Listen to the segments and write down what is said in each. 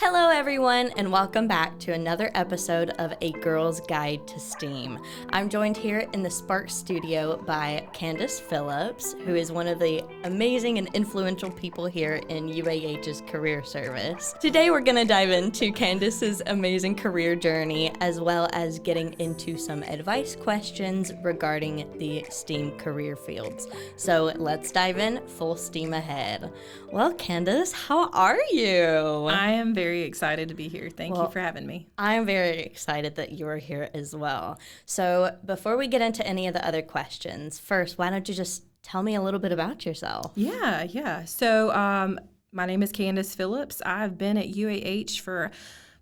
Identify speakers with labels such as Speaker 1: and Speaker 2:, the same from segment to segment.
Speaker 1: Hello everyone, and welcome back to another episode of A Girl's Guide to STEAM. I'm joined here in the Spark studio by Candace Phillips, who is one of the amazing and influential people here in UAH's Career Service. Today we're going to dive into Candace's amazing career journey, as well as getting into some advice questions regarding the STEAM career fields. So let's dive in, full steam ahead. Well, Candace, how are you?
Speaker 2: I am very excited to be here. Thank you for having me.
Speaker 1: I'm very excited that you are here as well. So before we get into any of the other questions, first, why don't you just tell me a little bit about yourself?
Speaker 2: Yeah. So my name is Candace Phillips. I've been at UAH for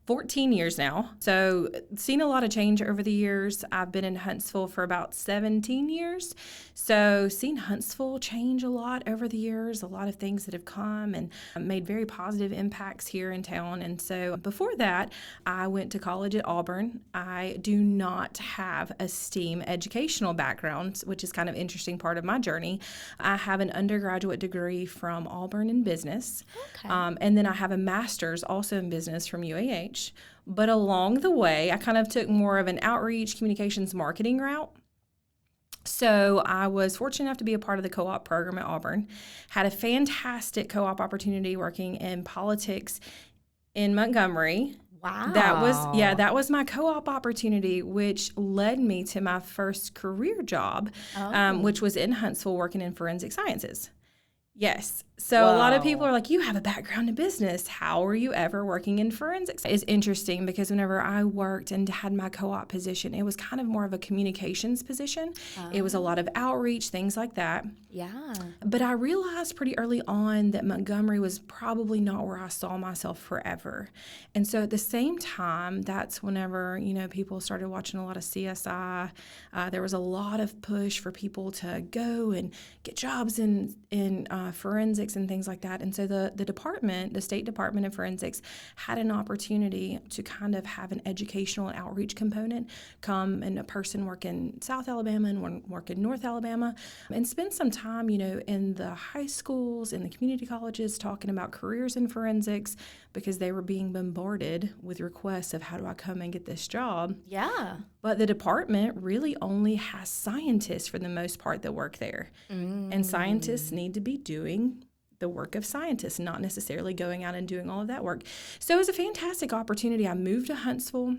Speaker 2: 14 years now. So seen a lot of change over the years. I've been in Huntsville for about 17 years. So seen Huntsville change a lot over the years, a lot of things that have come and made very positive impacts here in town. And so before that, I went to college at Auburn. I do not have a STEAM educational background, which is kind of interesting part of my journey. I have an undergraduate degree from Auburn in business.
Speaker 1: Okay.
Speaker 2: And then I have a master's also in business from UAH. But along the way, I kind of took more of an outreach, communications, marketing route. So I was fortunate enough to be a part of the co-op program at Auburn. Had a fantastic co-op opportunity working in politics in Montgomery.
Speaker 1: Wow.
Speaker 2: That was my co-op opportunity, which led me to my first career job, which was in Huntsville working in forensic sciences. Yes. So a lot of people are like, you have a background in business. How are you ever working in forensics? It's interesting because whenever I worked and had my co-op position, it was kind of more of a communications position. It was a lot of outreach, things like that.
Speaker 1: Yeah.
Speaker 2: But I realized pretty early on that Montgomery was probably not where I saw myself forever. And so at the same time, that's whenever, people started watching a lot of CSI. There was a lot of push for people to go and get jobs in forensics and things like that. And so the State Department of Forensics had an opportunity to kind of have an educational and outreach component come and a person work in South Alabama and one work in North Alabama and spend some time, in the high schools, in the community colleges talking about careers in forensics because they were being bombarded with requests of how do I come and get this job?
Speaker 1: Yeah.
Speaker 2: But the department really only has scientists for the most part that work there. And scientists need to be doing the work of scientists, not necessarily going out and doing all of that work. So it was a fantastic opportunity. I moved to Huntsville.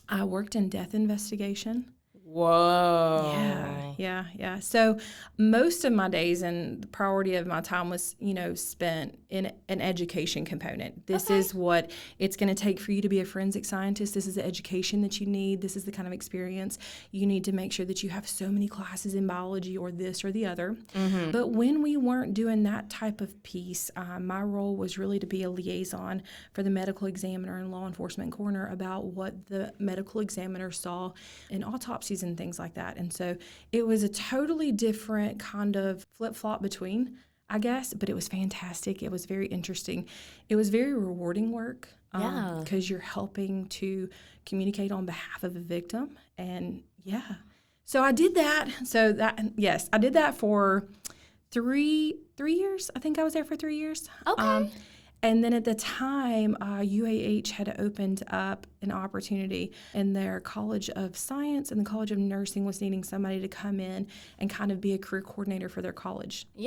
Speaker 2: I worked in death investigation.
Speaker 1: Whoa.
Speaker 2: Yeah. So most of my days and the priority of my time was, spent in an education component. This is what it's going to take for you to be a forensic scientist. This is the education that you need. This is the kind of experience you need to make sure that you have so many classes in biology or this or the other. Mm-hmm. But when we weren't doing that type of piece, my role was really to be a liaison for the medical examiner and law enforcement coroner about what the medical examiner saw in autopsies and things like that. And so it was a totally different kind of flip-flop between, I guess, but it was fantastic. It was very interesting. It was very rewarding work because you're helping to communicate on behalf of a victim. And so I did that. I did that for three years. I think I was there for 3 years.
Speaker 1: Okay.
Speaker 2: And then at the time, UAH had opened up an opportunity in their College of Science, and the College of Nursing was needing somebody to come in and kind of be a career coordinator for their colleges,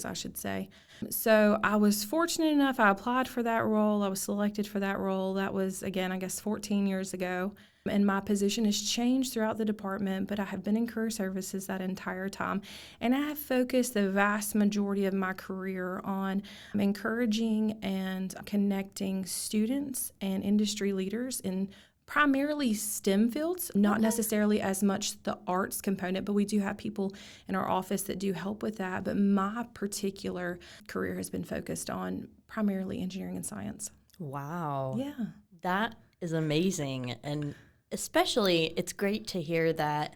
Speaker 2: I should say. So I was fortunate enough, I applied for that role. I was selected for that role. That was, again, I guess 14 years ago. And my position has changed throughout the department, but I have been in career services that entire time. And I have focused the vast majority of my career on encouraging and connecting students and industry leaders in primarily STEM fields, not necessarily as much the arts component, but we do have people in our office that do help with that. But my particular career has been focused on primarily engineering and science.
Speaker 1: Wow.
Speaker 2: Yeah.
Speaker 1: That is amazing. And especially, it's great to hear that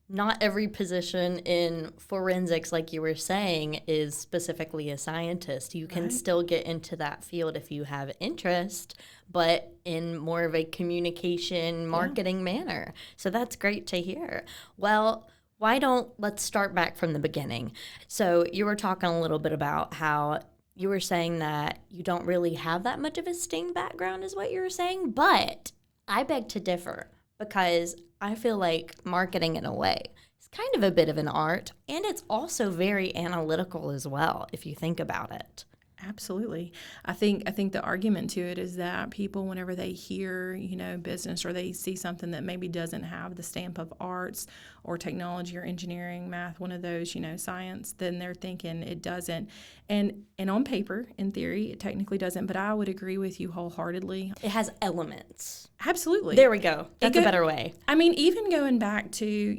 Speaker 1: not every position in forensics, like you were saying, is specifically a scientist. You can still get into that field if you have interest, but in more of a communication, marketing manner. So that's great to hear. Well, let's start back from the beginning. So you were talking a little bit about how you were saying that you don't really have that much of a STEAM background is what you were saying, but I beg to differ because I feel like marketing in a way is kind of a bit of an art, and it's also very analytical as well if you think about it.
Speaker 2: Absolutely. I think the argument to it is that people, whenever they hear, business, or they see something that maybe doesn't have the stamp of arts or technology or engineering, math, one of those, science, then they're thinking it doesn't. And on paper, in theory, it technically doesn't. But I would agree with you wholeheartedly.
Speaker 1: It has elements.
Speaker 2: Absolutely.
Speaker 1: There we go. That's a better way.
Speaker 2: I mean, even going back to,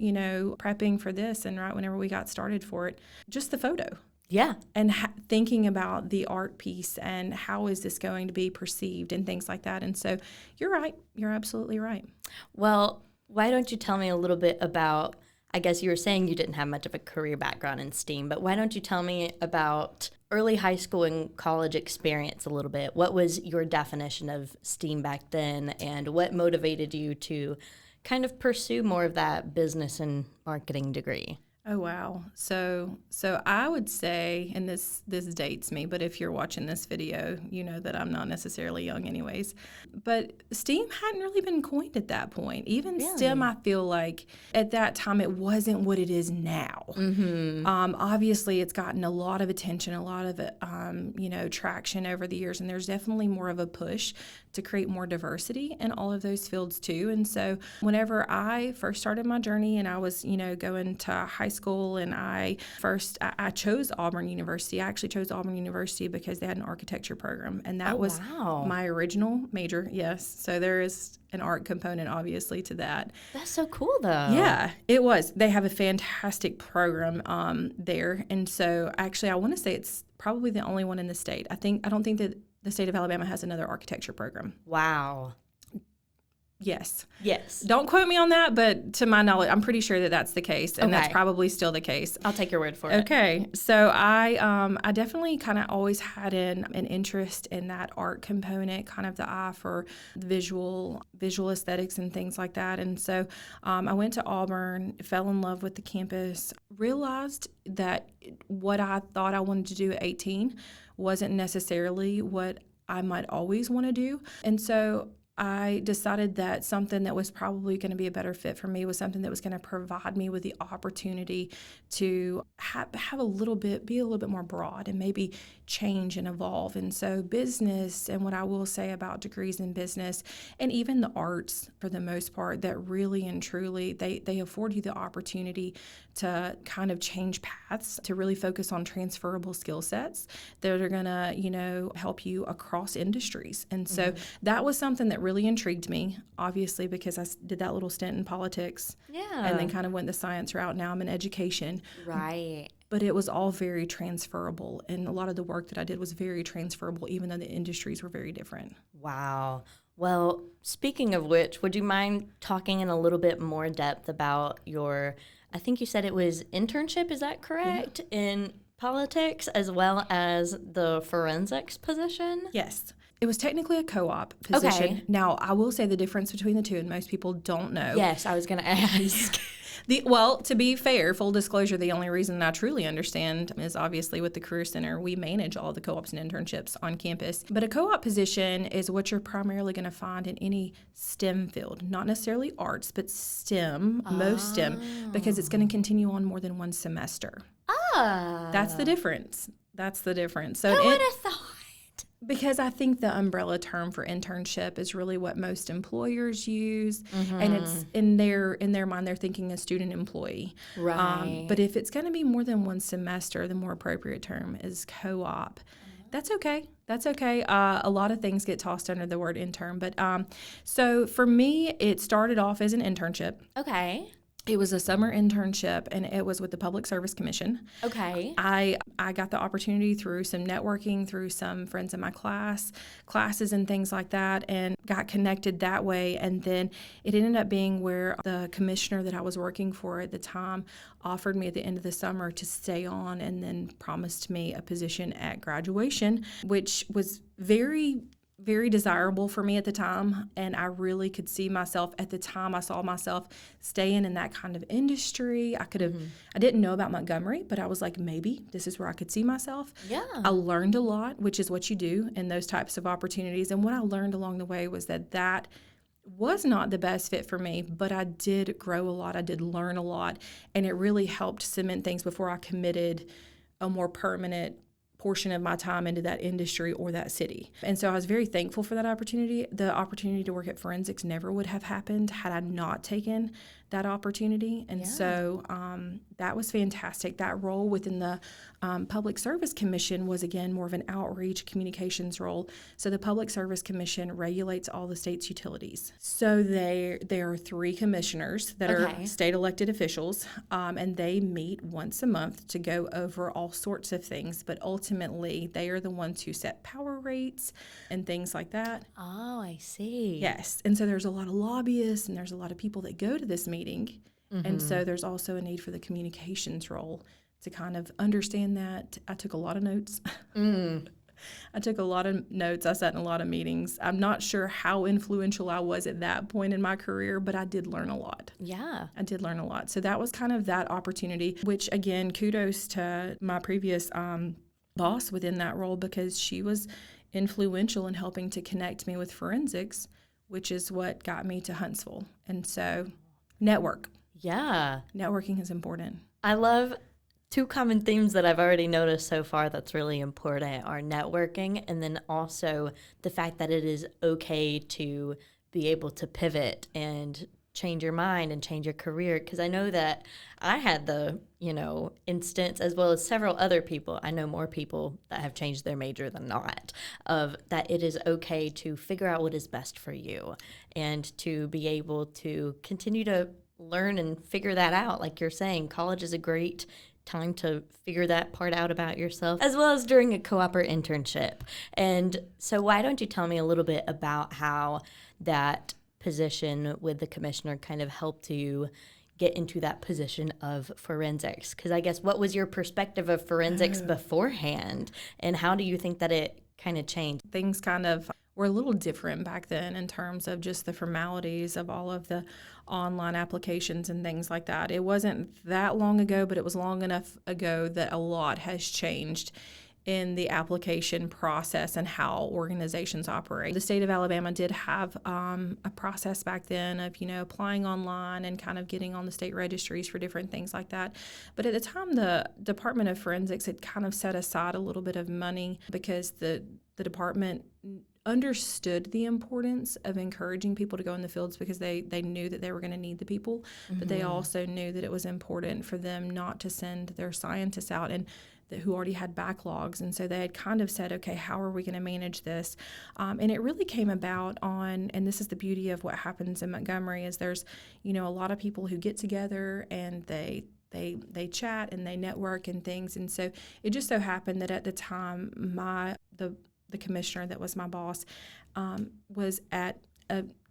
Speaker 2: prepping for this and right whenever we got started for it, just the photo.
Speaker 1: Yeah.
Speaker 2: And thinking about the art piece and how is this going to be perceived and things like that. And so you're right. You're absolutely right.
Speaker 1: Well, why don't you tell me a little bit about, I guess you were saying you didn't have much of a career background in STEAM, but why don't you tell me about early high school and college experience a little bit? What was your definition of STEAM back then, and what motivated you to kind of pursue more of that business and marketing degree?
Speaker 2: Oh, wow. So I would say, and this dates me, but if you're watching this video, you know that I'm not necessarily young anyways, but STEAM hadn't really been coined at that point. Even really? STEM, I feel like at that time it wasn't what it is now. Mm-hmm. Obviously, it's gotten a lot of attention, a lot of traction over the years, and there's definitely more of a push to create more diversity in all of those fields too. And so whenever I first started my journey and I was, going to high school, and I chose Auburn University. I actually chose Auburn University because they had an architecture program, and that was my original major. Yes. So there is an art component obviously to that.
Speaker 1: That's so cool though.
Speaker 2: Yeah, it was. They have a fantastic program there. And so actually I want to say it's probably the only one in the state. I don't think that the state of Alabama has another architecture program.
Speaker 1: Wow.
Speaker 2: Yes.
Speaker 1: Yes.
Speaker 2: Don't quote me on that, but to my knowledge, I'm pretty sure that that's the case, and that's probably still the case.
Speaker 1: I'll take your word for it.
Speaker 2: Okay. So I definitely kind of always had an interest in that art component, kind of the eye for visual aesthetics and things like that. And so I went to Auburn, fell in love with the campus, realized that what I thought I wanted to do at 18 wasn't necessarily what I might always want to do. And so I decided that something that was probably going to be a better fit for me was something that was going to provide me with the opportunity to have be a little bit more broad and maybe change and evolve. And so business, and what I will say about degrees in business and even the arts for the most part, that really and truly they afford you the opportunity to kind of change paths, to really focus on transferable skill sets that are going to, help you across industries. And so that was something that really intrigued me, obviously, because I did that little stint in politics.
Speaker 1: Yeah.
Speaker 2: And then kind of went the science route. Now I'm in education.
Speaker 1: Right.
Speaker 2: But it was all very transferable. And a lot of the work that I did was very transferable, even though the industries were very different.
Speaker 1: Wow. Well, speaking of which, would you mind talking in a little bit more depth about your, I think you said it was internship, is that correct? Yeah. In politics as well as the forensics position?
Speaker 2: Yes. It was technically a co-op position.
Speaker 1: Okay.
Speaker 2: Now, I will say the difference between the two, and most people don't know.
Speaker 1: Yes, I was going to ask.
Speaker 2: To be fair, full disclosure, the only reason I truly understand is obviously with the Career Center, we manage all the co-ops and internships on campus. But a co-op position is what you're primarily going to find in any STEM field, not necessarily arts, but STEM, most STEM, because it's going to continue on more than one semester. That's the difference. So
Speaker 1: who would have thought?
Speaker 2: Because I think the umbrella term for internship is really what most employers use, and it's in their mind they're thinking a student employee.
Speaker 1: Right.
Speaker 2: But if it's going to be more than one semester, the more appropriate term is co-op. That's okay. A lot of things get tossed under the word intern, but so for me, it started off as an internship.
Speaker 1: Okay.
Speaker 2: It was a summer internship, and it was with the Public Service Commission.
Speaker 1: Okay.
Speaker 2: I got the opportunity through some networking, through some friends in my classes and things like that, and got connected that way. And then it ended up being where the commissioner that I was working for at the time offered me at the end of the summer to stay on, and then promised me a position at graduation, which was very very desirable for me at the time, and I really could see myself at the time. I saw myself staying in that kind of industry. I didn't know about Montgomery, but I was like, maybe this is where I could see myself.
Speaker 1: Yeah.
Speaker 2: I learned a lot, which is what you do in those types of opportunities. And what I learned along the way was that was not the best fit for me, but I did grow a lot. I did learn a lot, and it really helped cement things before I committed a more permanent portion of my time into that industry or that city. And so I was very thankful for that opportunity. The opportunity to work at forensics never would have happened had I not taken that opportunity. And so that was fantastic. That role within the Public Service Commission was, again, more of an outreach communications role. So the Public Service Commission regulates all the state's utilities. So there are 3 commissioners that are state elected officials, and they meet once a month to go over all sorts of things. But ultimately, they are the ones who set power rates and things like that.
Speaker 1: Oh, I see.
Speaker 2: Yes. And so there's a lot of lobbyists and there's a lot of people that go to this meeting. And so there's also a need for the communications role to kind of understand that. I took a lot of notes. I took a lot of notes. I sat in a lot of meetings. I'm not sure how influential I was at that point in my career, but I did learn a lot.
Speaker 1: Yeah.
Speaker 2: I did learn a lot. So that was kind of that opportunity, which, again, kudos to my previous boss within that role, because she was influential in helping to connect me with forensics, which is what got me to Huntsville. And so network.
Speaker 1: Yeah.
Speaker 2: Networking is important.
Speaker 1: I love 2 common themes that I've already noticed so far that's really important are networking, and then also the fact that it is okay to be able to pivot and change your mind and change your career. Because I know that I had the, instance, as well as several other people. I know more people that have changed their major than not, of that it is okay to figure out what is best for you and to be able to continue to learn and figure that out. Like you're saying, college is a great time to figure that part out about yourself, as well as during a co-op or internship. And so why don't you tell me a little bit about how that position with the commissioner kind of helped you get into that position of forensics? Because I guess, what was your perspective of forensics beforehand, and how do you think that it kind of changed?
Speaker 2: Things kind of were a little different back then in terms of just the formalities of all of the online applications and things like that. It wasn't that long ago, but it was long enough ago that a lot has changed in the application process and how organizations operate. The state of Alabama did have a process back then of, applying online and kind of getting on the state registries for different things like that. But at the time, the Department of Forensics had kind of set aside a little bit of money because the department understood the importance of encouraging people to go in the fields, because they knew that they were going to need the people, but they also knew that it was important for them not to send their scientists out and who already had backlogs. And so they had kind of said, okay, how are we going to manage this? And it really came about and this is the beauty of what happens in Montgomery, is there's, a lot of people who get together and they chat and they network and things. And so it just so happened that at the time, the commissioner that was my boss was at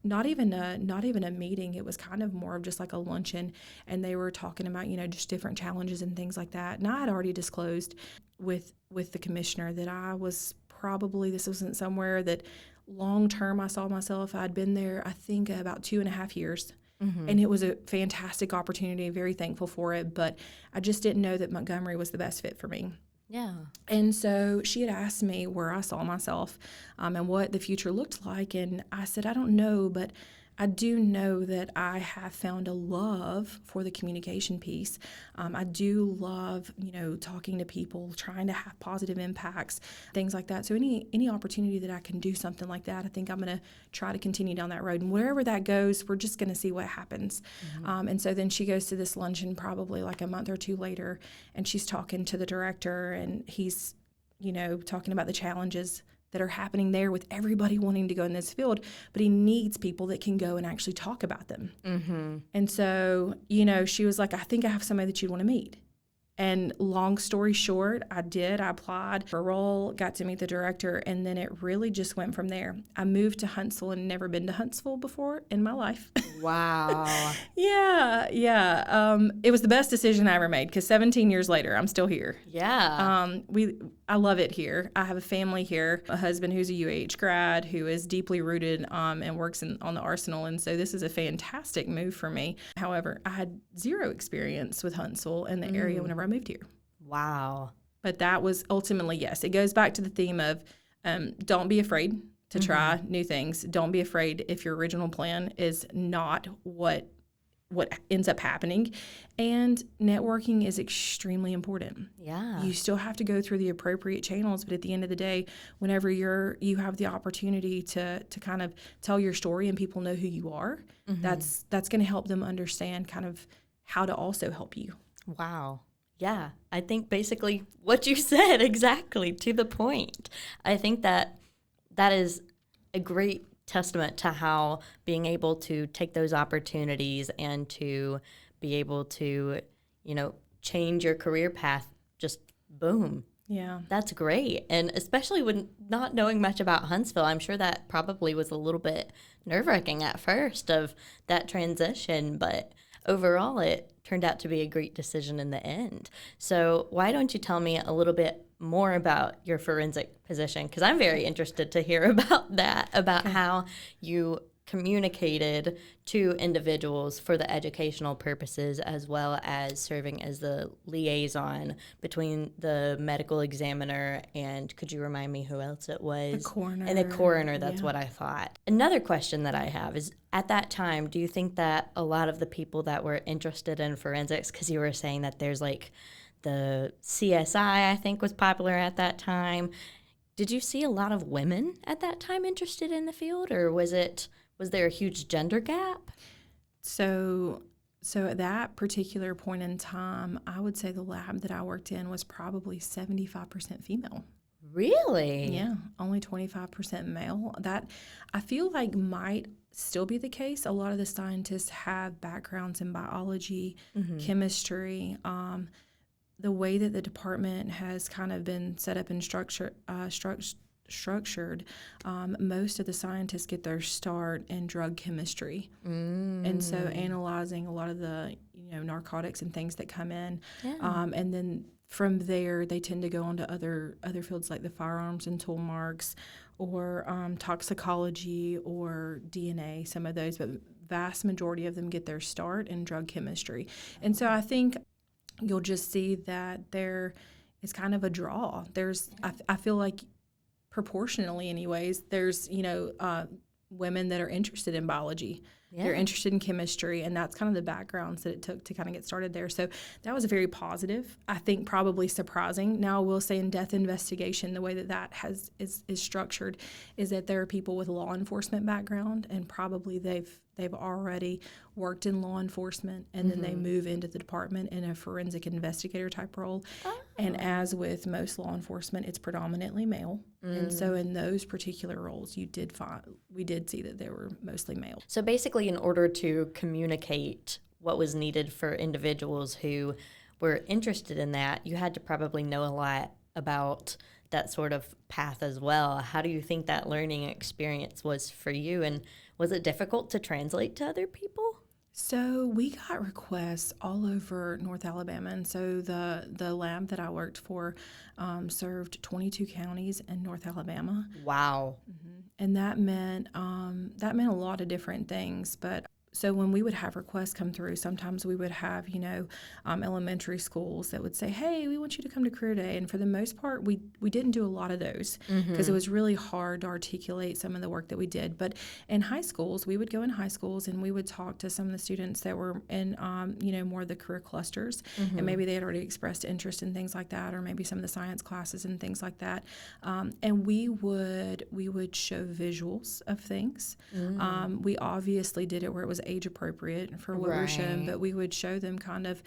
Speaker 2: not even a meeting. It was kind of more of just like a luncheon, and they were talking about just different challenges and things like that. And I had already disclosed with the commissioner that I was probably, this wasn't somewhere that long term I saw myself. I'd been there, I think, about 2.5 years. And it was a fantastic opportunity, very thankful for it, but I just didn't know that Montgomery was the best fit for me.
Speaker 1: Yeah.
Speaker 2: And so she had asked me where I saw myself and what the future looked like. And I said, I don't know, but I do know that I have found a love for the communication piece. I do love, talking to people, trying to have positive impacts, things like that. So any opportunity that I can do something like that, I think I'm going to try to continue down that road. And wherever that goes, we're just going to see what happens. And so then she goes to this luncheon probably like a month or 2 later, and she's talking to the director, and he's, talking about the challenges that are happening there with everybody wanting to go in this field, but he needs people that can go and actually talk about them. And so, she was like, I think I have somebody that you want to meet. And long story short, I applied for a role, got to meet the director, and then it really just went from there. I moved to Huntsville and never been to Huntsville before in my life.
Speaker 1: Wow.
Speaker 2: Yeah. It was the best decision I ever made because 17 years later, I'm still here.
Speaker 1: Yeah.
Speaker 2: I love it here. I have a family here, a husband who's a UAH grad who is deeply rooted and works on the Arsenal, and so this is a fantastic move for me. However, I had zero experience with Huntsville in the area whenever I moved here.
Speaker 1: Wow.
Speaker 2: But that was ultimately, yes, it goes back to the theme of don't be afraid to try new things. Don't be afraid if your original plan is not what ends up happening. And networking is extremely important.
Speaker 1: Yeah.
Speaker 2: You still have to go through the appropriate channels, but at the end of the day, whenever you have the opportunity to kind of tell your story and people know who you are, that's going to help them understand kind of how to also help you.
Speaker 1: Wow. Yeah. I think basically what you said, exactly, to the point. I think that is a great testament to how being able to take those opportunities and to be able to, change your career path, just boom.
Speaker 2: Yeah.
Speaker 1: That's great. And especially when not knowing much about Huntsville, I'm sure that probably was a little bit nerve-wracking at first of that transition, but overall it turned out to be a great decision in the end. So why don't you tell me a little bit more about your forensic position? Because I'm very interested to hear about that, about how you communicated to individuals for the educational purposes as well as serving as the liaison between the medical examiner and, could you remind me who else it was?
Speaker 2: The coroner.
Speaker 1: And the coroner, that's what I thought. Another question that I have is, at that time, do you think that a lot of the people that were interested in forensics, because you were saying that there's like the CSI, I think, was popular at that time. Did you see a lot of women at that time interested in the field, or was there a huge gender gap?
Speaker 2: So at that particular point in time, I would say the lab that I worked in was probably 75% female.
Speaker 1: Really?
Speaker 2: Yeah, only 25% male. That I feel like might still be the case. A lot of the scientists have backgrounds in biology, chemistry. The way that the department has kind of been set up and structured, most of the scientists get their start in drug chemistry. And so analyzing a lot of the narcotics and things that come in. And then from there, they tend to go on to other fields like the firearms and tool marks or toxicology or DNA, some of those. But vast majority of them get their start in drug chemistry. And so I think you'll just see that there is kind of a draw. I feel like proportionally anyways, there's, women that are interested in biology. Yeah. They're interested in chemistry, and that's kind of the backgrounds that it took to kind of get started there. So that was very positive. I think probably surprising. Now I will say in death investigation, the way that is structured is that there are people with law enforcement background, and probably they've already worked in law enforcement, and then they move into the department in a forensic investigator type role. Oh. And as with most law enforcement, it's predominantly male. And so in those particular roles, we did see that they were mostly male.
Speaker 1: So basically, in order to communicate what was needed for individuals who were interested in that, you had to probably know a lot about that sort of path as well. How do you think that learning experience was for you, and was it difficult to translate to other people?
Speaker 2: So we got requests all over North Alabama, and so the lab that I worked for served 22 counties in North Alabama.
Speaker 1: Wow.
Speaker 2: And that meant a lot of different things, but so when we would have requests come through, sometimes we would have, elementary schools that would say, hey, we want you to come to Career Day. And for the most part, we didn't do a lot of those because it was really hard to articulate some of the work that we did. But in high schools, we would go in high schools and we would talk to some of the students that were in, more of the career clusters. And maybe they had already expressed interest in things like that, or maybe some of the science classes and things like that. And we would show visuals of things. We obviously did it where it was age appropriate for what we're shown, but we would show them kind of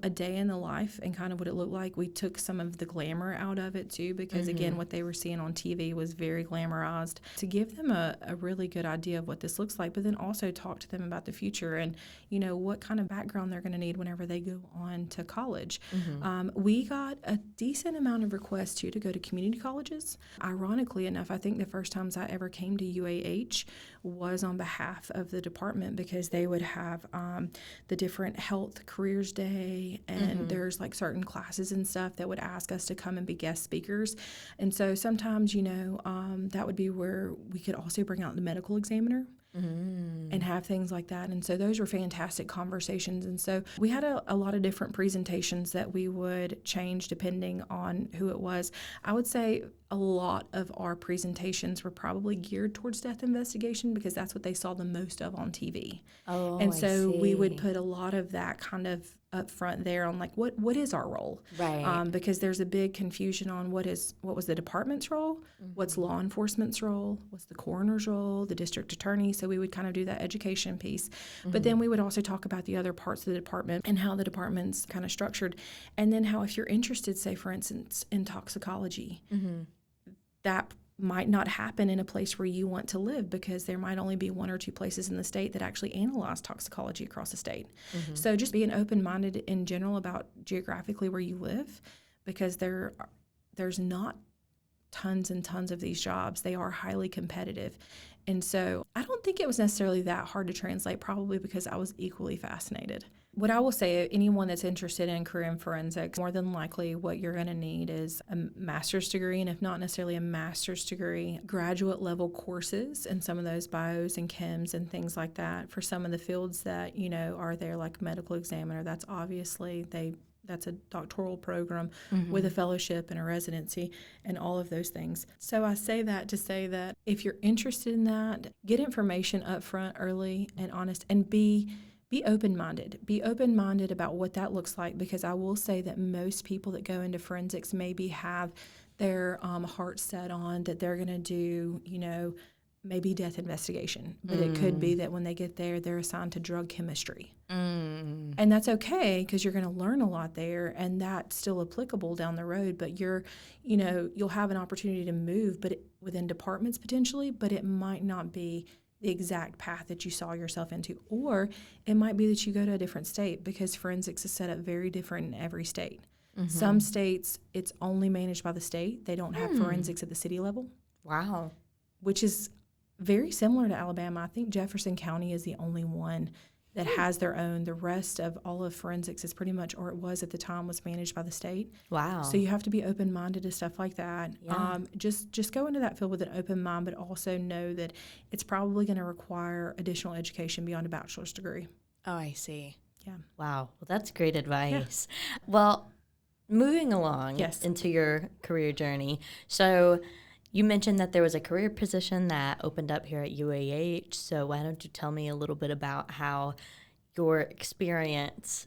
Speaker 2: a day in the life and kind of what it looked like. We took some of the glamour out of it too, because again, what they were seeing on TV was very glamorized, to give them a really good idea of what this looks like, but then also talk to them about the future and, you know, what kind of background they're going to need whenever they go on to college. We got a decent amount of requests too to go to community colleges. Ironically enough, I think the first times I ever came to UAH was on behalf of the department, because they would have the different health careers day, and there's like certain classes and stuff that would ask us to come and be guest speakers. And so sometimes, you know, that would be where we could also bring out the medical examiner and have things like that. And so those were fantastic conversations. And so we had a lot of different presentations that we would change depending on who it was. I would say a lot of our presentations were probably geared towards death investigation, because that's what they saw the most of on TV. And so we would put a lot of that kind of up front there on like what is our role, because there's a big confusion on what was the department's role, what's law enforcement's role, what's the coroner's role, the district attorney. So we would kind of do that education piece, but then we would also talk about the other parts of the department and how the department's kind of structured, and then how, if you're interested, say for instance in toxicology, that might not happen in a place where you want to live, because there might only be one or two places in the state that actually analyze toxicology across the state. So just being open-minded in general about geographically where you live, because there's not tons and tons of these jobs. They are highly competitive. And so I don't think it was necessarily that hard to translate, probably because I was equally fascinated. What I will say, anyone that's interested in career in forensics, more than likely what you're going to need is a master's degree, and if not necessarily a master's degree, graduate level courses in some of those bios and chems and things like that. For some of the fields that, you know, are there, like medical examiner, that's obviously that's a doctoral program with a fellowship and a residency and all of those things. So I say that to say that if you're interested in that, get information up front early and honest, and be open-minded. Be open-minded about what that looks like, because I will say that most people that go into forensics maybe have their heart set on that they're going to do, you know, maybe death investigation. But it could be that when they get there, they're assigned to drug chemistry. And that's okay, because you're going to learn a lot there, and that's still applicable down the road. But you'll have an opportunity to move, but within departments potentially, but it might not be the exact path that you saw yourself into. Or it might be that you go to a different state, because forensics is set up very different in every state. Some states, it's only managed by the state. They don't have forensics at the city level.
Speaker 1: Wow.
Speaker 2: Which is very similar to Alabama. I think Jefferson County is the only one that has their own. The rest of all of forensics is pretty much, or it was at the time, was managed by the state.
Speaker 1: Wow.
Speaker 2: So you have to be open-minded to stuff like that.
Speaker 1: Yeah.
Speaker 2: Just go into that field with an open mind, but also know that it's probably going to require additional education beyond a bachelor's degree.
Speaker 1: Oh, I see.
Speaker 2: Yeah.
Speaker 1: Wow. Well, that's great advice. Yeah. Well, moving along into your career journey. So you mentioned that there was a career position that opened up here at UAH. So why don't you tell me a little bit about how your experience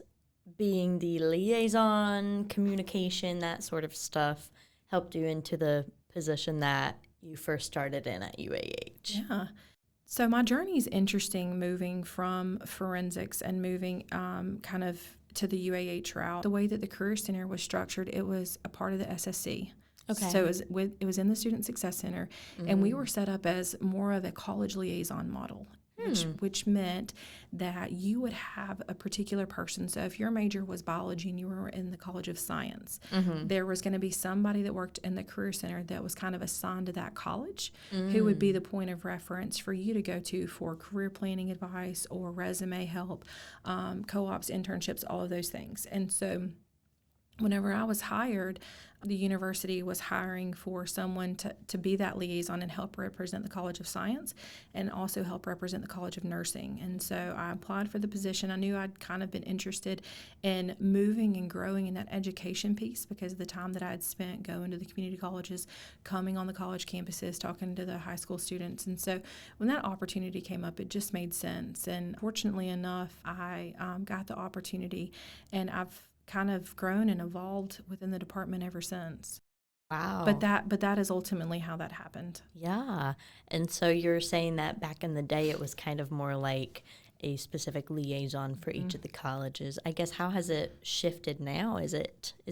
Speaker 1: being the liaison, communication, that sort of stuff helped you into the position that you first started in at UAH?
Speaker 2: Yeah. So my journey is interesting, moving from forensics and moving kind of to the UAH route. The way that the Career Center was structured, it was a part of the SSC. Okay. So it was in the Student Success Center, and we were set up as more of a college liaison model, which meant that you would have a particular person. So if your major was biology and you were in the College of Science, there was going to be somebody that worked in the Career Center that was kind of assigned to that college, who would be the point of reference for you to go to for career planning advice or resume help, co-ops, internships, all of those things. And so whenever I was hired, the university was hiring for someone to be that liaison and help represent the College of Science and also help represent the College of Nursing. And so I applied for the position. I knew I'd kind of been interested in moving and growing in that education piece because of the time that I had spent going to the community colleges, coming on the college campuses, talking to the high school students. And so when that opportunity came up, it just made sense. And fortunately enough, I got the opportunity, and I've kind of grown and evolved within the department ever since.
Speaker 1: Wow.
Speaker 2: But that is ultimately how that happened.
Speaker 1: Yeah. And so you're saying that back in the day it was kind of more like a specific liaison for each of the colleges. I guess how has it shifted now? Is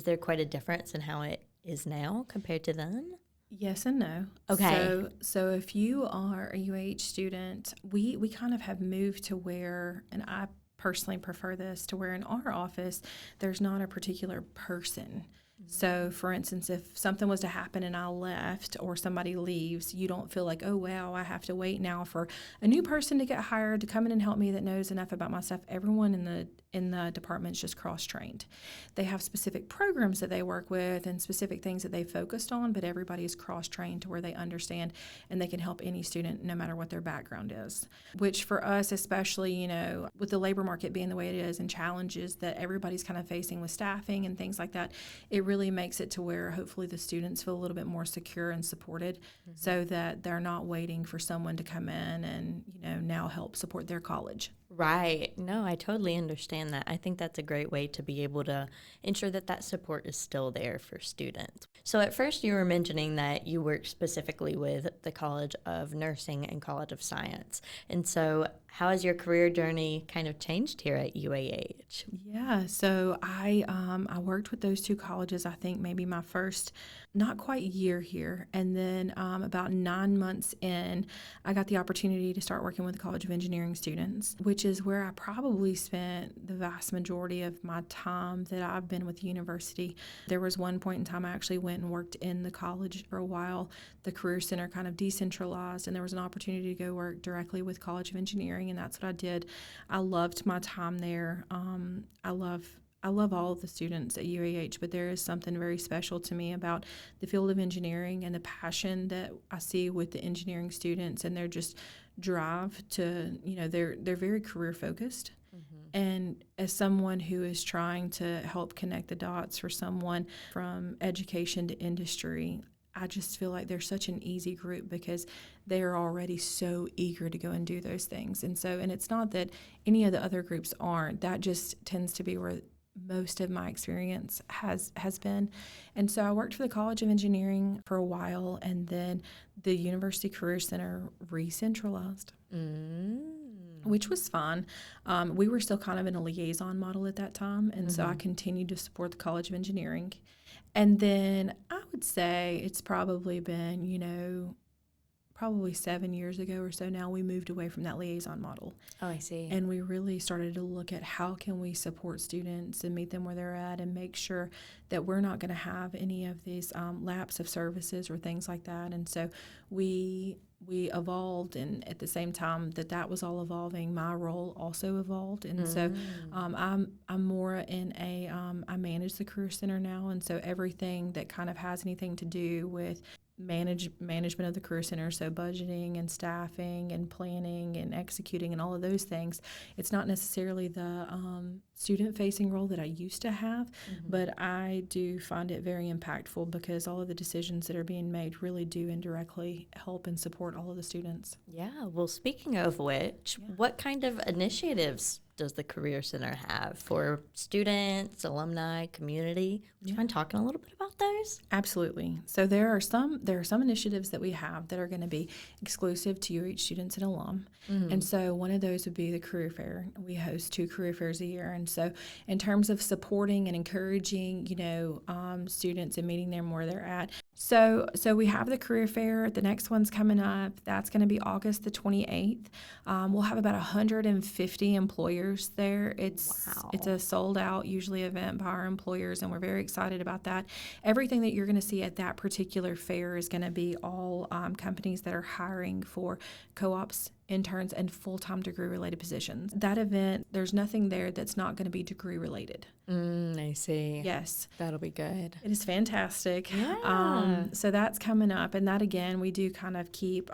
Speaker 1: there quite a difference in how it is now compared to then?
Speaker 2: Yes and no.
Speaker 1: Okay.
Speaker 2: So if you are a UAH student, we kind of have moved to where, and I personally prefer this, to where in our office there's not a particular person. So, for instance, if something was to happen and I left or somebody leaves, you don't feel like, oh, wow, I have to wait now for a new person to get hired to come in and help me that knows enough about my stuff. Everyone in the department is just cross-trained. They have specific programs that they work with and specific things that they focused on, but everybody is cross-trained to where they understand and they can help any student no matter what their background is. Which for us, especially, you know, with the labor market being the way it is and challenges that everybody's kind of facing with staffing and things like that, it really makes it to where hopefully the students feel a little bit more secure and supported so that they're not waiting for someone to come in and, you know, now help support their college.
Speaker 1: Right. No, I totally understand that. I think that's a great way to be able to ensure that that support is still there for students. So at first you were mentioning that you work specifically with the College of Nursing and College of Science. And so how has your career journey kind of changed here at UAH?
Speaker 2: Yeah, so I worked with those two colleges, I think maybe my first not quite year here. And then about 9 months in, I got the opportunity to start working with the College of Engineering students, which is where I probably spent the vast majority of my time that I've been with the university. There was one point in time I actually went and worked in the college for a while. The Career Center kind of decentralized, and there was an opportunity to go work directly with College of Engineering, and that's what I did. I loved my time there. I love all of the students at UAH, but there is something very special to me about the field of engineering and the passion that I see with the engineering students and their just drive to, you know, they're very career focused. And as someone who is trying to help connect the dots for someone from education to industry, I just feel like they're such an easy group because they are already so eager to go and do those things. And it's not that any of the other groups aren't. That just tends to be where most of my experience has been. And so I worked for the College of Engineering for a while, and then the University Career Center re-centralized. Which was fun. We were still kind of in a liaison model at that time, and so I continued to support the College of Engineering. And then I would say it's probably been, you know, probably 7 years ago or so now, we moved away from that liaison model.
Speaker 1: Oh, I see.
Speaker 2: And we really started to look at how can we support students and meet them where they're at and make sure that we're not going to have any of these lapse of services or things like that. And so we evolved, and at the same time that was all evolving, my role also evolved. And so I'm more in I manage the Career Center now, and so everything that kind of has anything to do with management of the Career Center, so budgeting and staffing and planning and executing and all of those things. It's not necessarily the student-facing role that I used to have, but I do find it very impactful because all of the decisions that are being made really do indirectly help and support all of the students.
Speaker 1: Yeah. Well, speaking of which, what kind of initiatives does the Career Center have for students, alumni, community? Would you mind talking a little bit about those?
Speaker 2: Absolutely. So there are some initiatives that we have that are going to be exclusive to UH students and alum. And so one of those would be the career fair. We host 2 career fairs a year. And so in terms of supporting and encouraging, you know, students and meeting them where they're at. So we have the career fair. The next one's coming up. That's going to be August the 28th. We'll have about 150 employers there. It's a sold out usually event by our employers, and we're very excited about that. Everything that you're going to see at that particular fair is going to be all companies that are hiring for co-ops, interns, and full-time degree-related positions. That event, there's nothing there that's not going to be degree-related.
Speaker 1: I see.
Speaker 2: Yes.
Speaker 1: That'll be good.
Speaker 2: It is fantastic.
Speaker 1: Yeah.
Speaker 2: So that's coming up, and that, again, we do kind of keep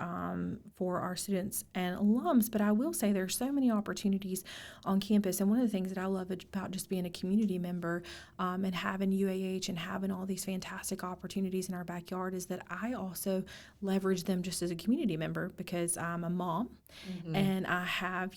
Speaker 2: for our students and alums, but I will say there's so many opportunities on campus, and one of the things that I love about just being a community member and having UAH and having all these fantastic opportunities in our backyard is that I also leverage them just as a community member because I'm a mom. And I have,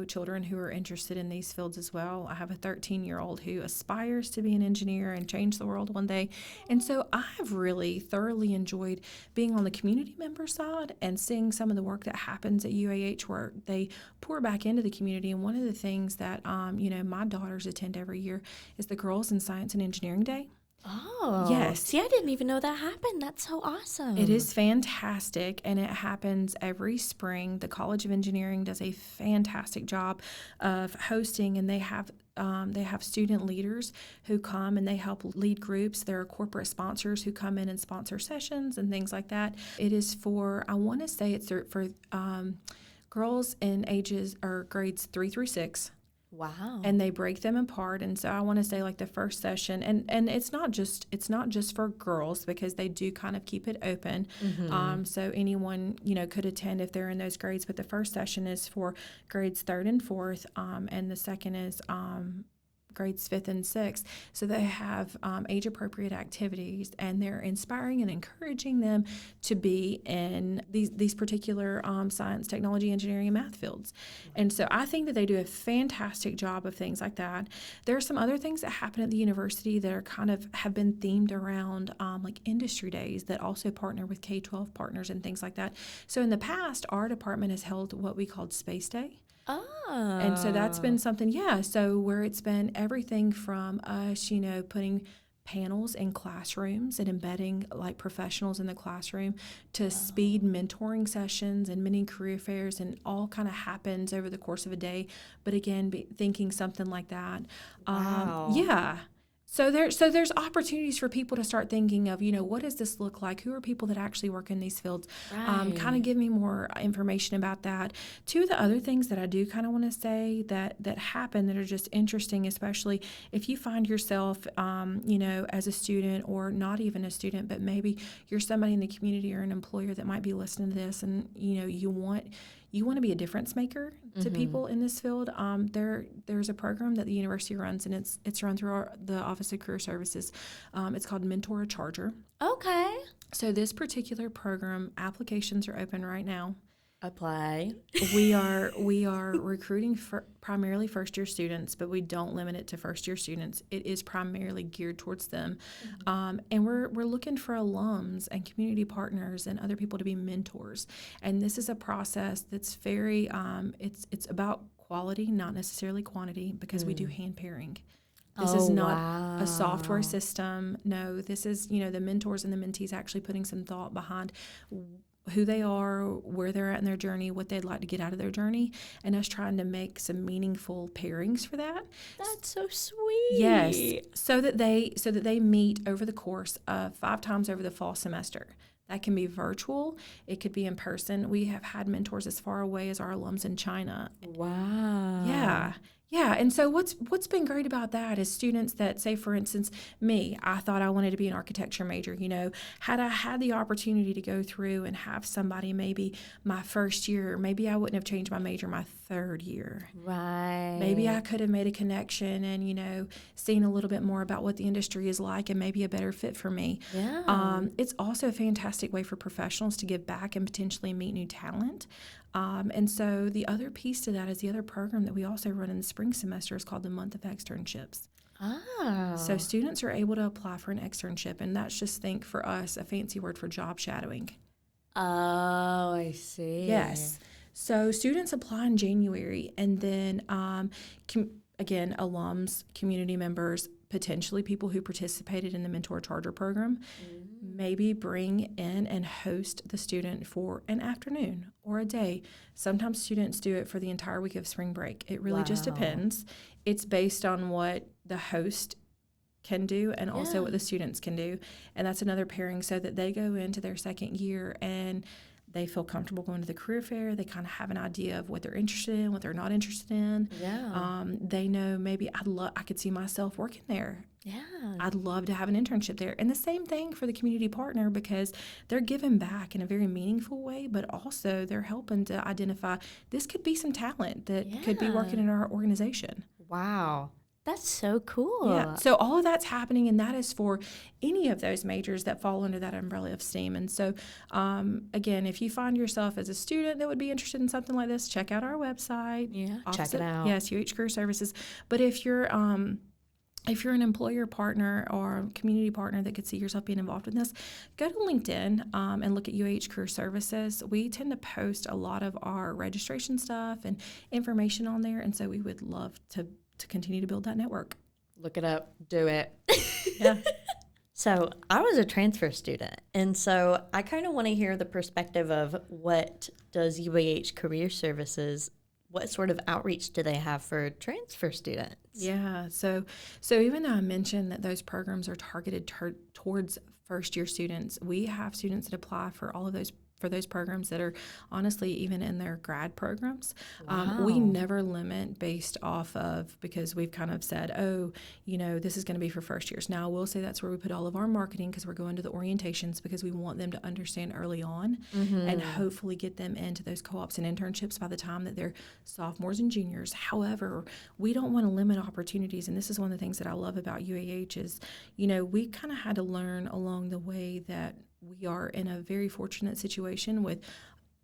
Speaker 2: children who are interested in these fields as well. I have a 13-year-old who aspires to be an engineer and change the world one day. And so I've really thoroughly enjoyed being on the community member side and seeing some of the work that happens at UAH where they pour back into the community. And one of the things that, my daughters attend every year is the Girls in Science and Engineering Day.
Speaker 1: Oh,
Speaker 2: yes.
Speaker 1: See, I didn't even know that happened. That's so awesome.
Speaker 2: It is fantastic, and it happens every spring. The College of Engineering does a fantastic job of hosting, and they have student leaders who come and they help lead groups. There are corporate sponsors who come in and sponsor sessions and things like that. It is for, I want to say it's for girls in ages or grades 3 through 6.
Speaker 1: Wow.
Speaker 2: And they break them apart. And so I want to say like the first session, and it's not just for girls because they do kind of keep it open. So anyone, could attend if they're in those grades. But the first session is for grades 3rd and 4th, and the second is grades 5th and 6th. So they have age-appropriate activities, and they're inspiring and encouraging them to be in these particular science, technology, engineering, and math fields. And so I think that they do a fantastic job of things like that. There are some other things that happen at the university that are have been themed around like industry days that also partner with K-12 partners and things like that. So in the past, our department has held what we called Space Day.
Speaker 1: Oh.
Speaker 2: And so that's been something, so where it's been everything from us, putting panels in classrooms and embedding like professionals in the classroom to speed mentoring sessions and mini career fairs, and all kind of happens over the course of a day. But again, thinking something like that.
Speaker 1: Wow.
Speaker 2: So there's opportunities for people to start thinking of, what does this look like? Who are people that actually work in these fields?
Speaker 1: Right.
Speaker 2: Kind of give me more information about that. Two of the other things that I do kind of want to say that happen that are just interesting, especially if you find yourself, as a student or not even a student, but maybe you're somebody in the community or an employer that might be listening to this, and, you want to be a difference maker to people in this field. There's a program that the university runs, and it's run through the Office of Career Services. It's called Mentor a Charger.
Speaker 1: Okay.
Speaker 2: So this particular program, applications are open right now.
Speaker 1: Apply.
Speaker 2: We are recruiting for primarily first-year students, but we don't limit it to first-year students. It is primarily geared towards them, and we're looking for alums and community partners and other people to be mentors. And this is a process that's very it's about quality, not necessarily quantity, because we do hand pairing. This is not a software system. No, this is the mentors and the mentees actually putting some thought behind who they are, where they're at in their journey, what they'd like to get out of their journey, and us trying to make some meaningful pairings for that.
Speaker 1: That's so sweet.
Speaker 2: Yes, so that they meet over the course of 5 times over the fall semester. That can be virtual. It could be in person. We have had mentors as far away as our alums in China.
Speaker 1: Wow.
Speaker 2: Yeah, and so what's been great about that is students that, say, for instance, me, I thought I wanted to be an architecture major. Had I had the opportunity to go through and have somebody maybe my first year, maybe I wouldn't have changed my major my 3rd year.
Speaker 1: Right.
Speaker 2: Maybe I could have made a connection and, seen a little bit more about what the industry is like and maybe a better fit for me.
Speaker 1: Yeah.
Speaker 2: It's also a fantastic way for professionals to give back and potentially meet new talent. And so the other piece to that is the other program that we also run in the spring semester is called the Month of Externships.
Speaker 1: Oh.
Speaker 2: So students are able to apply for an externship, and that's just, think for us, a fancy word for job shadowing.
Speaker 1: Oh, I see.
Speaker 2: Yes. So students apply in January, and then, again, alums, community members, potentially people who participated in the Mentor Charger program, maybe bring in and host the student for an afternoon or a day. Sometimes students do it for the entire week of spring break. It really just depends. It's based on what the host can do and also what the students can do. And that's another pairing so that they go into their 2nd year and they feel comfortable going to the career fair. They kind of have an idea of what they're interested in, what they're not interested in.
Speaker 1: Yeah.
Speaker 2: They know maybe I could see myself working there.
Speaker 1: Yeah.
Speaker 2: I'd love to have an internship there. And the same thing for the community partner, because they're giving back in a very meaningful way, but also they're helping to identify this could be some talent that could be working in our organization.
Speaker 1: Wow. That's so cool.
Speaker 2: Yeah. So all of that's happening, and that is for any of those majors that fall under that umbrella of STEAM. And so, again, if you find yourself as a student that would be interested in something like this, check out our website.
Speaker 1: Yeah, check it out.
Speaker 2: Yes, UAH Career Services. But if you're an employer partner or community partner that could see yourself being involved in this, go to LinkedIn and look at UAH Career Services. We tend to post a lot of our registration stuff and information on there, and so we would love to continue to build that network.
Speaker 1: Look it up. Do it.
Speaker 2: Yeah.
Speaker 1: So I was a transfer student, and so I kind of want to hear the perspective of what does UAH Career Services, what sort of outreach do they have for transfer students?
Speaker 2: Yeah. So even though I mentioned that those programs are targeted towards first-year students, we have students that apply for all of those programs that are honestly even in their grad programs.
Speaker 1: Wow.
Speaker 2: We never limit based off of, because we've kind of said, oh, this is going to be for first years. Now, I will say that's where we put all of our marketing, because we're going to the orientations because we want them to understand early on and hopefully get them into those co-ops and internships by the time that they're sophomores and juniors. However, we don't want to limit opportunities. And this is one of the things that I love about UAH is, we kind of had to learn along the way that we are in a very fortunate situation with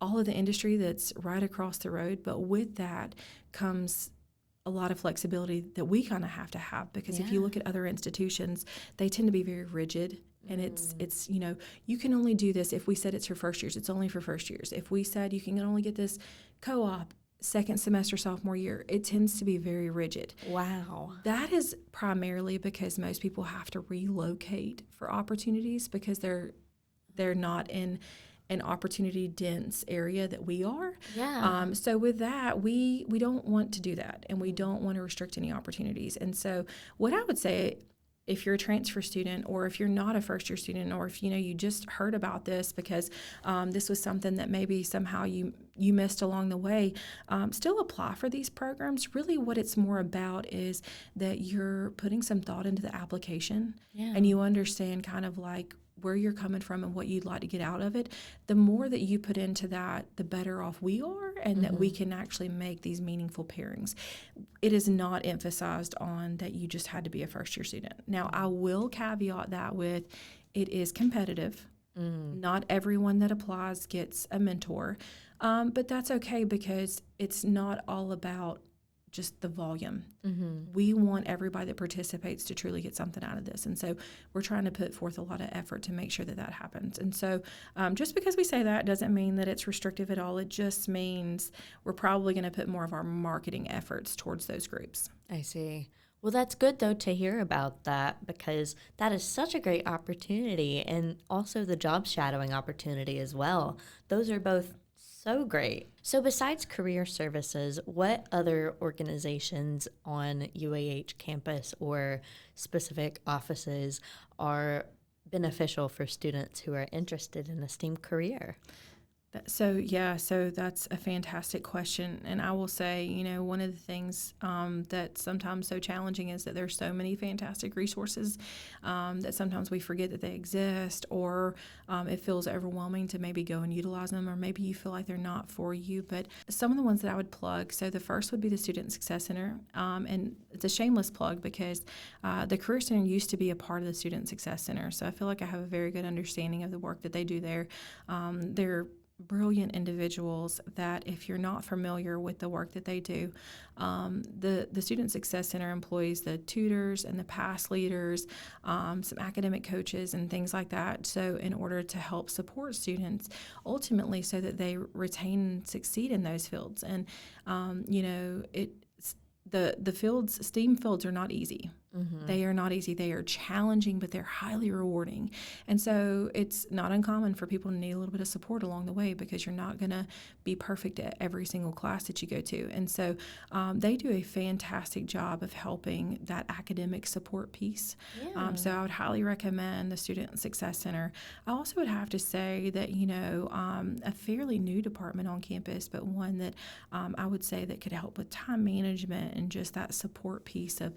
Speaker 2: all of the industry that's right across the road. But with that comes a lot of flexibility that we kind of have to have, because if you look at other institutions, they tend to be very rigid. And it's you can only do this if we said it's for first years. It's only for first years. If we said you can only get this co-op second semester sophomore year, it tends to be very rigid.
Speaker 1: Wow.
Speaker 2: That is primarily because most people have to relocate for opportunities because they're not in an opportunity dense area that we are.
Speaker 1: Yeah.
Speaker 2: So with that, we don't want to do that, and we don't want to restrict any opportunities. And so what I would say, if you're a transfer student, or if you're not a first-year student, or if you just heard about this because this was something that maybe somehow you missed along the way, still apply for these programs. Really what it's more about is that you're putting some thought into the application, and you understand kind of like where you're coming from and what you'd like to get out of it. The more that you put into that, the better off we are, and that we can actually make these meaningful pairings. It is not emphasized on that you just had to be a first-year student. Now, I will caveat that with, it is competitive. Not everyone that applies gets a mentor, but that's okay, because it's not all about just the volume. We want everybody that participates to truly get something out of this. And so we're trying to put forth a lot of effort to make sure that happens. And so just because we say that doesn't mean that it's restrictive at all. It just means we're probably going to put more of our marketing efforts towards those groups.
Speaker 1: I see. Well, that's good, though, to hear about that, because that is such a great opportunity, and also the job shadowing opportunity as well. Those are both so great. So besides Career Services, what other organizations on UAH campus or specific offices are beneficial for students who are interested in a STEAM career?
Speaker 2: So that's a fantastic question. And I will say, one of the things that's sometimes so challenging is that there's so many fantastic resources that sometimes we forget that they exist, or it feels overwhelming to maybe go and utilize them, or maybe you feel like they're not for you. But some of the ones that I would plug, so the first would be the Student Success Center. And it's a shameless plug because the Career Center used to be a part of the Student Success Center. So I feel like I have a very good understanding of the work that they do there. They're brilliant individuals that, if you're not familiar with the work that they do, the Student Success Center employs the tutors and the past leaders, some academic coaches and things like that. So in order to help support students ultimately so that they retain and succeed in those fields. And, the fields, STEAM fields are not easy. They are not easy. They are challenging, but they're highly rewarding. And so it's not uncommon for people to need a little bit of support along the way, because you're not going to be perfect at every single class that you go to. And so they do a fantastic job of helping that academic support piece. So I would highly recommend the Student Success Center. I also would have to say that, a fairly new department on campus, but one that I would say that could help with time management and just that support piece of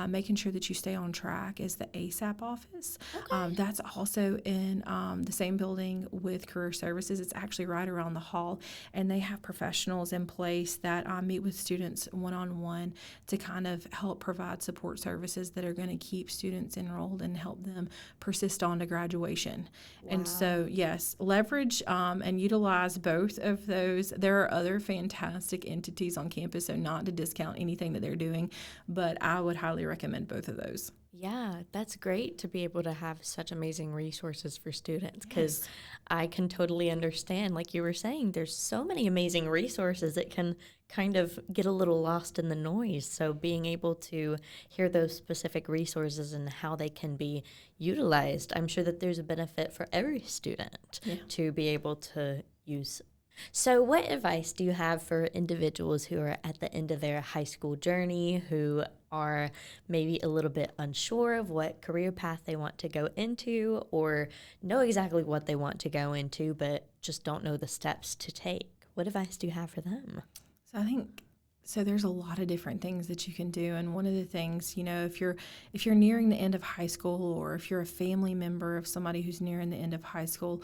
Speaker 2: making sure sure that you stay on track is the ASAP office.
Speaker 1: Okay.
Speaker 2: That's also in the same building with Career Services. It's actually right around the hall, and they have professionals in place that meet with students one-on-one to kind of help provide support services that are going to keep students enrolled and help them persist on to graduation.
Speaker 1: Wow.
Speaker 2: And so, yes, leverage and utilize both of those. There are other fantastic entities on campus, so not to discount anything that they're doing, but I would highly recommend both of those.
Speaker 1: Yeah, that's great to be able to have such amazing resources for students, because I can totally understand, like you were saying, there's so many amazing resources that can kind of get a little lost in the noise. So being able to hear those specific resources and how they can be utilized, I'm sure that there's a benefit for every student to be able to use. So what advice do you have for individuals who are at the end of their high school journey, who are maybe a little bit unsure of what career path they want to go into, or know exactly what they want to go into but just don't know the steps to take? What advice do you have for them?
Speaker 2: So I think there's a lot of different things that you can do, and one of the things, if you're nearing the end of high school, or if you're a family member of somebody who's nearing the end of high school,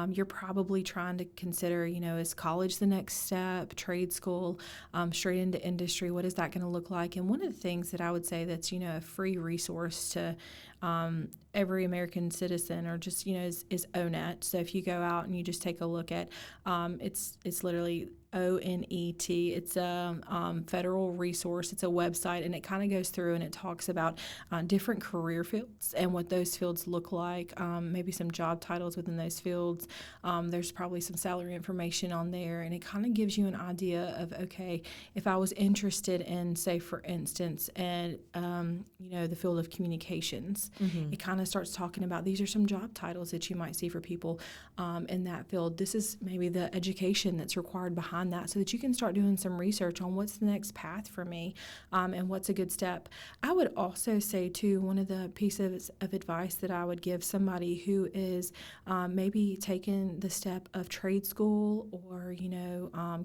Speaker 2: you're probably trying to consider, is college the next step, trade school, straight into industry? What is that going to look like? And one of the things that I would say that's a free resource to every American citizen, or just is ONET. So if you go out and you just take a look at it's literally ONET. It's a federal resource. It's a website, and it kind of goes through and it talks about different career fields and what those fields look like, maybe some job titles within those fields. There's probably some salary information on there, and it kind of gives you an idea of, okay, if I was interested in, say, for instance, and the field of communications, it kind of starts talking about, these are some job titles that you might see for people in that field. This is maybe the education that's required behind that, so that you can start doing some research on what's the next path for me, and what's a good step. I would also say, too, one of the pieces of advice that I would give somebody who is maybe taking the step of trade school, or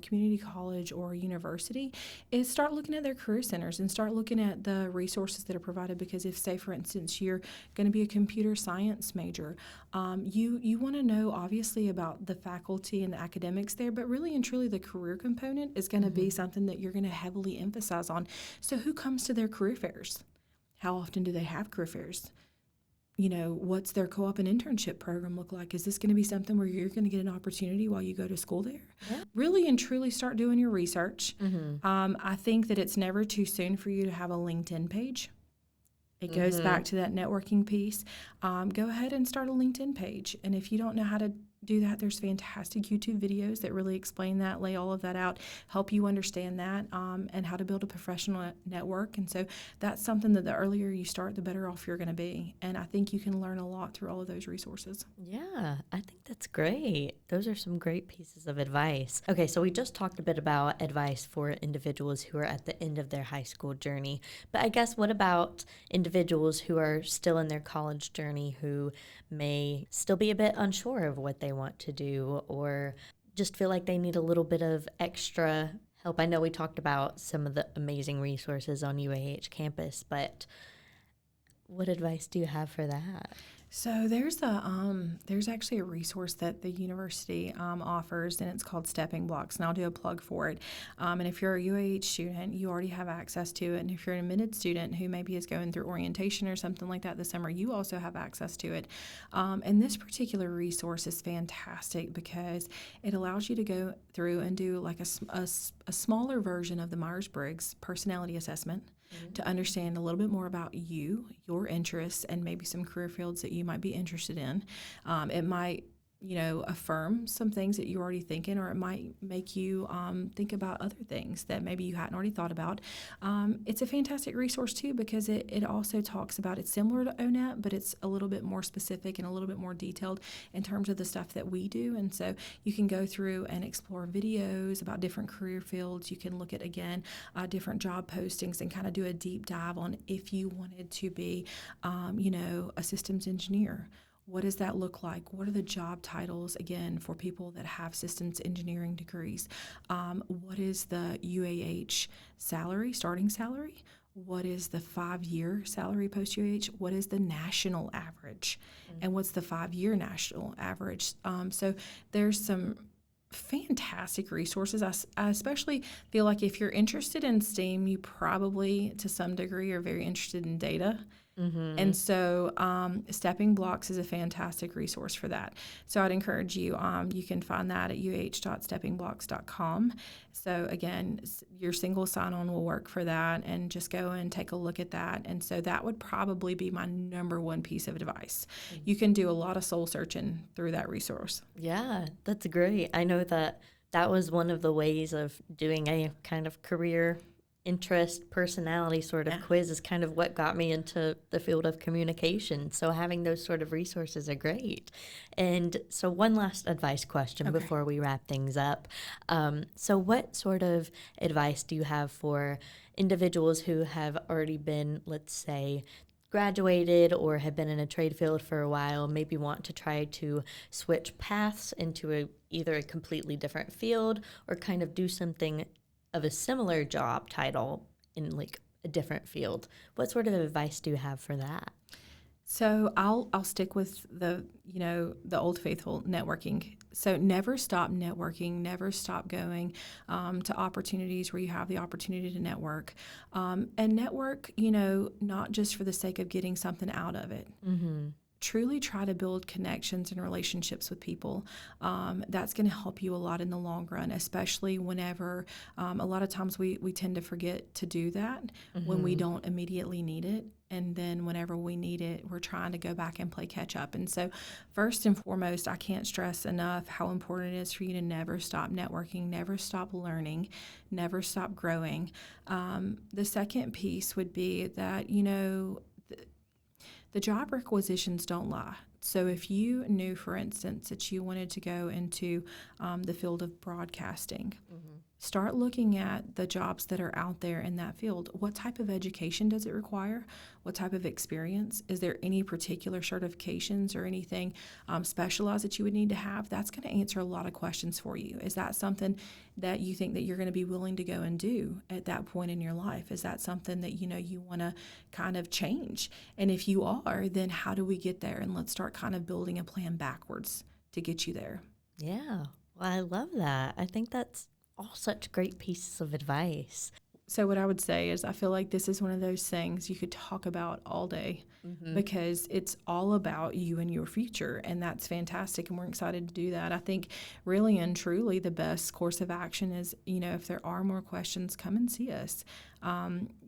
Speaker 2: community college or university, is start looking at their career centers and start looking at the resources that are provided. Because if, say, for instance, you're going to be a computer science major, you want to know, obviously, about the faculty and the academics there, but really and truly the career component is going to be something that you're going to heavily emphasize on. So who comes to their career fairs? How often do they have career fairs? What's their co-op and internship program look like? Is this going to be something where you're going to get an opportunity while you go to school there? Yeah. Really and truly start doing your research. I think that it's never too soon for you to have a LinkedIn page. It goes back to that networking piece. Go ahead and start a LinkedIn page. And if you don't know how to do that, there's fantastic YouTube videos that really explain that, lay all of that out, help you understand that, and how to build a professional network. And so that's something that the earlier you start, the better off you're going to be. And I think you can learn a lot through all of those resources.
Speaker 1: Yeah, I think that's great. Those are some great pieces of advice. Okay, so we just talked a bit about advice for individuals who are at the end of their high school journey. But I guess, what about individuals who are still in their college journey, who may still be a bit unsure of what they want to do, or just feel like they need a little bit of extra help? I know we talked about some of the amazing resources on UAH campus, but what advice do you have for that?
Speaker 2: So there's actually a resource that the university offers, and it's called Stepping Blocks, and I'll do a plug for it. And if you're a UAH student, you already have access to it. And if you're an admitted student who maybe is going through orientation or something like that this summer, you also have access to it. And this particular resource is fantastic because it allows you to go through and do like a smaller version of the Myers-Briggs personality assessment, to understand a little bit more about you, your interests, and maybe some career fields that you might be interested in. It might affirm some things that you're already thinking, or it might make you think about other things that maybe you hadn't already thought about. It's a fantastic resource, too, because it also talks about, it's similar to ONET, but it's a little bit more specific and a little bit more detailed in terms of the stuff that we do. And so you can go through and explore videos about different career fields. You can look at, again, different job postings and kind of do a deep dive on if you wanted to be, a systems engineer. What does that look like? What are the job titles, again, for people that have systems engineering degrees? What is the UAH salary, starting salary? what is the 5-year salary post UAH? What is the national average? And what's the 5-year national average? So there's some fantastic resources. I especially feel like if you're interested in STEAM, you probably to some degree are very interested in data. And so Stepping Blocks is a fantastic resource for that. So I'd encourage you, you can find that at uh.steppingblocks.com. So again, your single sign-on will work for that, and just go and take a look at that. And so that would probably be my number one piece of advice. You can do a lot of soul searching through that resource.
Speaker 1: Yeah, that's great. I know that was one of the ways of doing a kind of career interest personality sort of quiz is kind of what got me into the field of communication. So having those sort of resources are great. And so one last advice question before we wrap things up. So what sort of advice do you have for individuals who have already been, let's say, graduated or have been in a trade field for a while, maybe want to try to switch paths into either a completely different field or kind of do something of a similar job title in like a different field? What sort of advice do you have for that?
Speaker 2: So I'll stick with the old faithful networking. So never stop networking, never stop going to opportunities where you have the opportunity to network. And network, not just for the sake of getting something out of it. Truly try to build connections and relationships with people. That's going to help you a lot in the long run, especially whenever a lot of times we tend to forget to do that when we don't immediately need it. And then whenever we need it, we're trying to go back and play catch up. And so first and foremost, I can't stress enough how important it is for you to never stop networking, never stop learning, never stop growing. The second piece would be that, the job requisitions don't lie. So if you knew, for instance, that you wanted to go into the field of broadcasting, start looking at the jobs that are out there in that field. What type of education does it require? What type of experience? Is there any particular certifications or anything specialized that you would need to have? That's going to answer a lot of questions for you. Is that something that you think that you're going to be willing to go and do at that point in your life? Is that something that you want to kind of change? And if you are, then how do we get there? And let's start kind of building a plan backwards to get you there.
Speaker 1: Yeah, well, I love that. I think that's all such great pieces of advice.
Speaker 2: So what I would say is I feel like this is one of those things you could talk about all day because it's all about you and your future, and that's fantastic, and we're excited to do that. I think really and truly the best course of action is, if there are more questions, come and see us.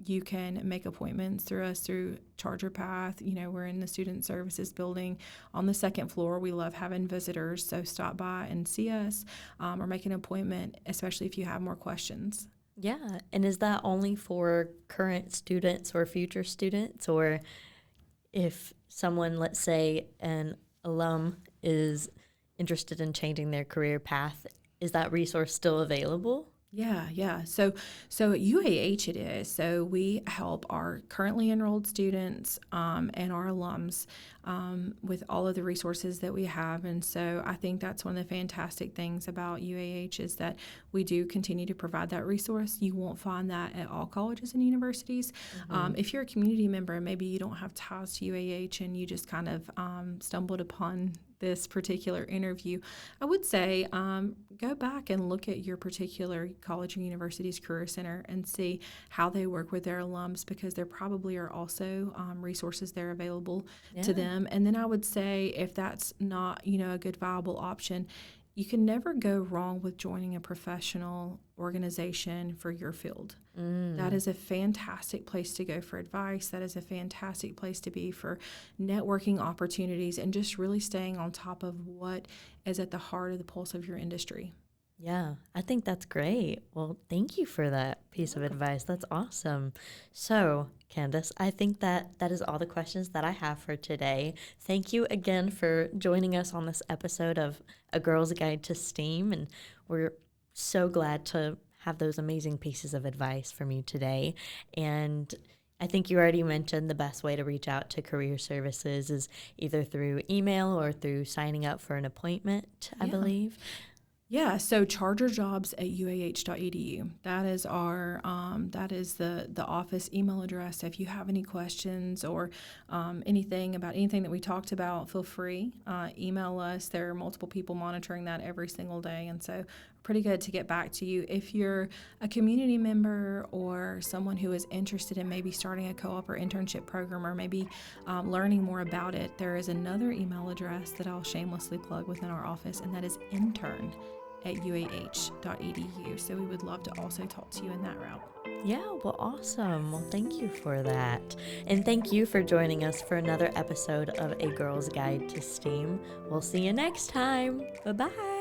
Speaker 2: You can make appointments through us through Charger Path. We're in the Student Services building on the second floor. We love having visitors, so stop by and see us or make an appointment, especially if you have more questions.
Speaker 1: Yeah, and is that only for current students or future students, or if someone, let's say an alum, is interested in changing their career path, is that resource still available?
Speaker 2: Yeah. So at UAH it is. So we help our currently enrolled students and our alums with all of the resources that we have. And so I think that's one of the fantastic things about UAH is that we do continue to provide that resource. You won't find that at all colleges and universities. If you're a community member, maybe you don't have ties to UAH and you just kind of stumbled upon this particular interview, I would say go back and look at your particular college or university's career center and see how they work with their alums, because there probably are also resources there available to them. And then I would say if that's not, a good viable option, you can never go wrong with joining a professional organization for your field. That is a fantastic place to go for advice. That is a fantastic place to be for networking opportunities and just really staying on top of what is at the heart of the pulse of your industry.
Speaker 1: Yeah, I think that's great. Well, thank you for that piece of advice. That's awesome. So, Candace, I think that is all the questions that I have for today. Thank you again for joining us on this episode of A Girl's Guide to STEAM, and we're so glad to have those amazing pieces of advice from you today. And I think you already mentioned the best way to reach out to Career Services is either through email or through signing up for an appointment, I believe.
Speaker 2: Yeah, so chargerjobs@uah.edu. That is our that is the office email address. If you have any questions or anything about anything that we talked about, feel free email us. There are multiple people monitoring that every single day, and so pretty good to get back to you. If you're a community member or someone who is interested in maybe starting a co-op or internship program, or maybe learning more about it, there is another email address that I'll shamelessly plug within our office, and that is intern@uah.edu. So we would love to also talk to you in that route.
Speaker 1: Yeah, well, awesome. Well, thank you for that. And thank you for joining us for another episode of A Girl's Guide to STEAM. We'll see you next time. Bye-bye.